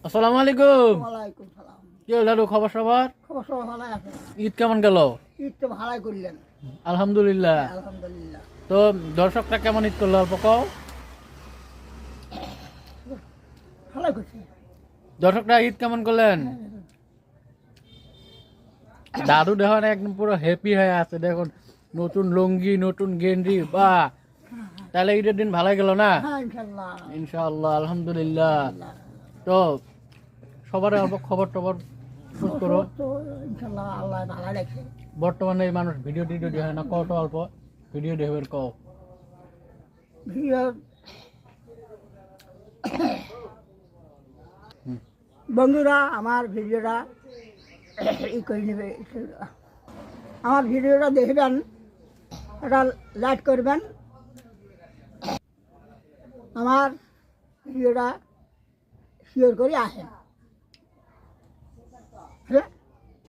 আসসালামু আলাইকুম। ওয়ালাইকুম সালাম। কি হল দাদু, খবর সবার? খবর সব ভালো আছে? ঈদ কেমন গেল? ঈদ তো ভালোই করলেন। আলহামদুলিল্লাহ। আলহামদুলিল্লাহ। তো দর্শকরা কেমন ঈদ করলো অল্প কও। ভালোই করছে। দর্শকরা ঈদ কেমন করলেন? দাদু দেখুন একদম পুরো হ্যাপি হয়ে আছে, দেখুন নতুন লুঙ্গি, নতুন গেঞ্জি, বা তাহলে ঈদের দিন ভালোই গেল না? হ্যাঁ ইনশাল্লাহ। ইনশাআল্লাহ, আলহামদুলিল্লাহ। তো সবার অল্প খবর টবর খোঁজ করো। তো ইনশাল্লাহ আল্লাহ ভালো রাখছে। বর্তমানে এই মানুষ ভিডিও টিডিও দেখে না, কত অল্প ভিডিও দেখবেন কও। ভিডিও বন্ধুরা আমার ভিডিওটা ই করে নেবে, আমার ভিডিওটা দেখবেন, এটা লাইক করবেন, আমার ভিডিওটা শেয়ার করে আসেন।